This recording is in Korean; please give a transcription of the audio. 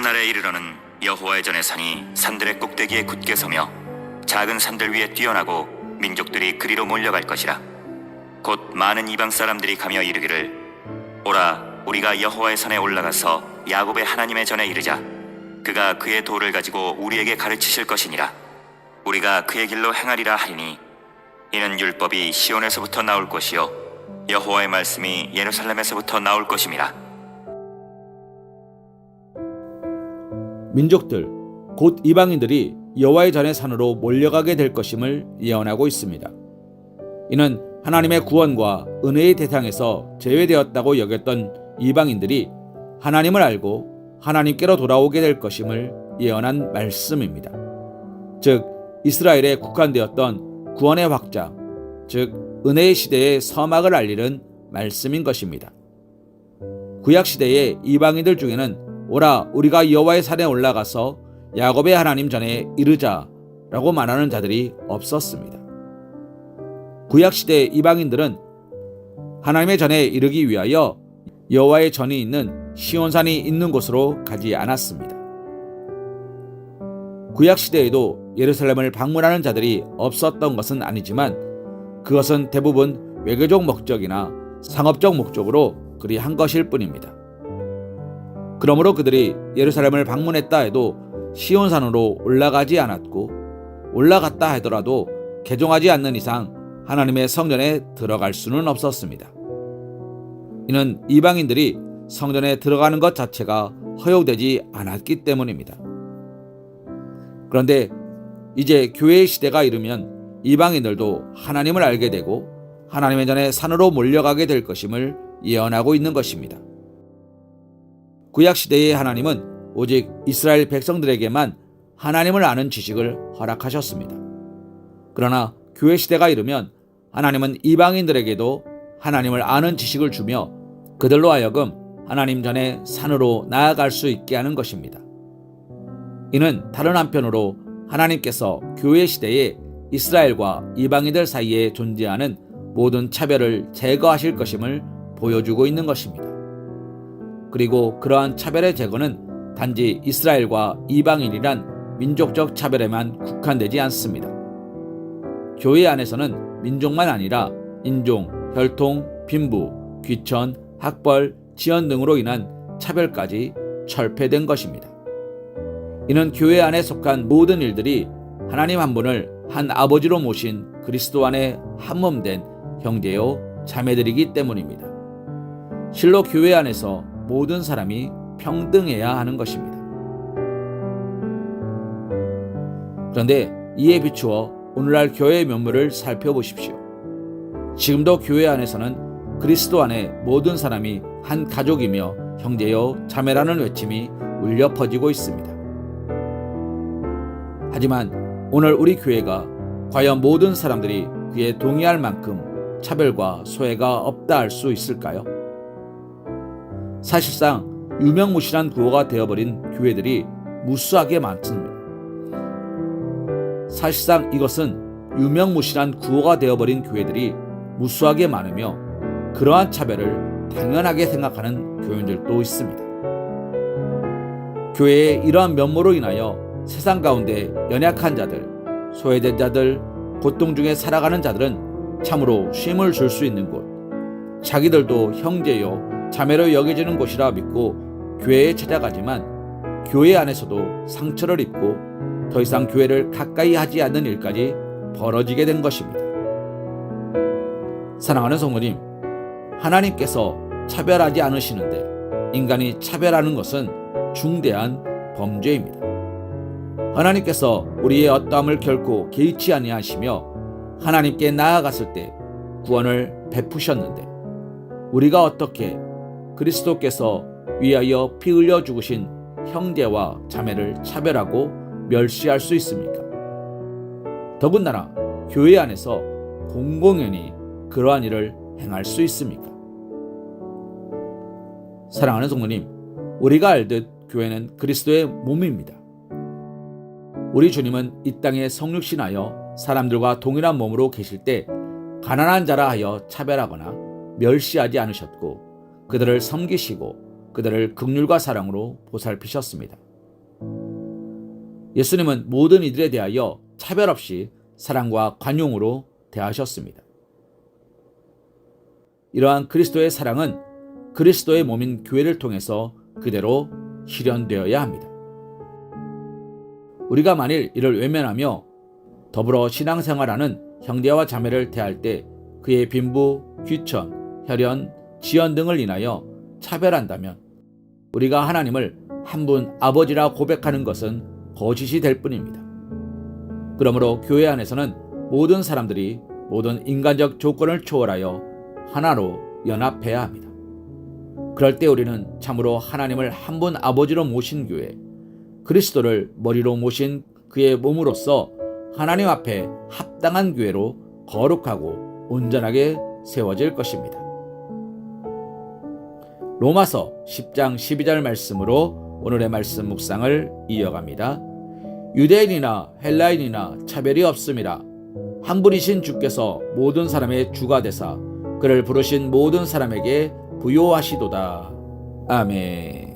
날에 이르러는 여호와의 전의 산이 산들의 꼭대기에 굳게 서며 작은 산들 위에 뛰어나고 민족들이 그리로 몰려갈 것이라. 곧 많은 이방 사람들이 가며 이르기를 오라 우리가 여호와의 산에 올라가서 야곱의 하나님의 전에 이르자. 그가 그의 도를 가지고 우리에게 가르치실 것이니라. 우리가 그의 길로 행하리라 하리니 이는 율법이 시온에서부터 나올 것이요 여호와의 말씀이 예루살렘에서부터 나올 것임이라. 민족들 곧 이방인들이 여호와의 전의 산으로 몰려가게 될 것임을 예언하고 있습니다. 이는 하나님의 구원과 은혜의 대상에서 제외되었다고 여겼던 이방인들이 하나님을 알고 하나님께로 돌아오게 될 것임을 예언한 말씀입니다. 즉 이스라엘에 국한되었던 구원의 확장, 즉 은혜의 시대의 서막을 알리는 말씀인 것입니다. 구약 시대의 이방인들 중에는 오라 우리가 여호와의 산에 올라가서 야곱의 하나님 전에 이르자라고 말하는 자들이 없었습니다. 구약 시대의 이방인들은 하나님의 전에 이르기 위하여 여호와의 전이 있는 시온산이 있는 곳으로 가지 않았습니다. 구약 시대에도 예루살렘을 방문하는 자들이 없었던 것은 아니지만 그것은 대부분 외교적 목적이나 상업적 목적으로 그리한 것일 뿐입니다. 그러므로 그들이 예루살렘을 방문했다 해도 시온산으로 올라가지 않았고 올라갔다 하더라도 개종하지 않는 이상 하나님의 성전에 들어갈 수는 없었습니다. 이는 이방인들이 성전에 들어가는 것 자체가 허용되지 않았기 때문입니다. 그런데 이제 교회의 시대가 이르면 이방인들도 하나님을 알게 되고 하나님의 전에 산으로 몰려가게 될 것임을 예언하고 있는 것입니다. 구약 시대의 하나님은 오직 이스라엘 백성들에게만 하나님을 아는 지식을 허락하셨습니다. 그러나 교회 시대가 이르면 하나님은 이방인들에게도 하나님을 아는 지식을 주며 그들로 하여금 하나님 전에 산으로 나아갈 수 있게 하는 것입니다. 이는 다른 한편으로 하나님께서 교회 시대에 이스라엘과 이방인들 사이에 존재하는 모든 차별을 제거하실 것임을 보여주고 있는 것입니다. 그리고 그러한 차별의 제거는 단지 이스라엘과 이방인이란 민족적 차별에만 국한되지 않습니다. 교회 안에서는 민족만 아니라 인종, 혈통, 빈부, 귀천, 학벌, 지연 등으로 인한 차별까지 철폐된 것입니다. 이는 교회 안에 속한 모든 일들이 하나님 한 분을 한 아버지로 모신 그리스도 안에 한몸된 형제요 자매들이기 때문입니다. 실로 교회 안에서 모든 사람이 평등해야 하는 것입니다. 그런데 이에 비추어 오늘날 교회의 면모를 살펴보십시오. 지금도 교회 안에서는 그리스도 안에 모든 사람이 한 가족이며 형제요 자매라는 외침이 울려 퍼지고 있습니다. 하지만 오늘 우리 교회가 과연 모든 사람들이 그에 동의할 만큼 차별과 소외가 없다 할 수 있을까요? 사실상 유명무실한 구호가 되어버린 교회들이 무수하게 많습니다. 사실상 이것은 유명무실한 구호가 되어버린 교회들이 무수하게 많으며 그러한 차별을 당연하게 생각하는 교인들도 있습니다. 교회의 이러한 면모로 인하여 세상 가운데 연약한 자들, 소외된 자들, 고통 중에 살아가는 자들은 참으로 쉼을 줄 수 있는 곳, 자기들도 형제요 자매로 여겨지는 곳이라 믿고 교회에 찾아가지만 교회 안에서도 상처를 입고 더 이상 교회를 가까이 하지 않는 일까지 벌어지게 된 것입니다. 사랑하는 성도님, 하나님께서 차별하지 않으시는데 인간이 차별하는 것은 중대한 범죄입니다. 하나님께서 우리의 어떠함을 결코 개의치 아니하시며 하나님께 나아갔을 때 구원을 베푸셨는데 우리가 어떻게 그리스도께서 위하여 피 흘려 죽으신 형제와 자매를 차별하고 멸시할 수 있습니까? 더군다나 교회 안에서 공공연히 그러한 일을 행할 수 있습니까? 사랑하는 성도님, 우리가 알듯 교회는 그리스도의 몸입니다. 우리 주님은 이 땅에 성육신하여 사람들과 동일한 몸으로 계실 때 가난한 자라 하여 차별하거나 멸시하지 않으셨고 그들을 섬기시고 그들을 긍휼과 사랑으로 보살피셨습니다. 예수님은 모든 이들에 대하여 차별 없이 사랑과 관용으로 대하셨습니다. 이러한 그리스도의 사랑은 그리스도의 몸인 교회를 통해서 그대로 실현되어야 합니다. 우리가 만일 이를 외면하며 더불어 신앙생활하는 형제와 자매를 대할 때 그의 빈부, 귀천, 혈연, 지연 등을 인하여 차별한다면 우리가 하나님을 한 분 아버지라 고백하는 것은 거짓이 될 뿐입니다. 그러므로 교회 안에서는 모든 사람들이 모든 인간적 조건을 초월하여 하나로 연합해야 합니다. 그럴 때 우리는 참으로 하나님을 한 분 아버지로 모신 교회, 그리스도를 머리로 모신 그의 몸으로서 하나님 앞에 합당한 교회로 거룩하고 온전하게 세워질 것입니다. 로마서 10장 12절 말씀으로 오늘의 말씀 묵상을 이어갑니다. 유대인이나 헬라인이나 차별이 없음이라 한 분이신 주께서 모든 사람의 주가 되사 그를 부르신 모든 사람에게 부요하시도다. 아멘.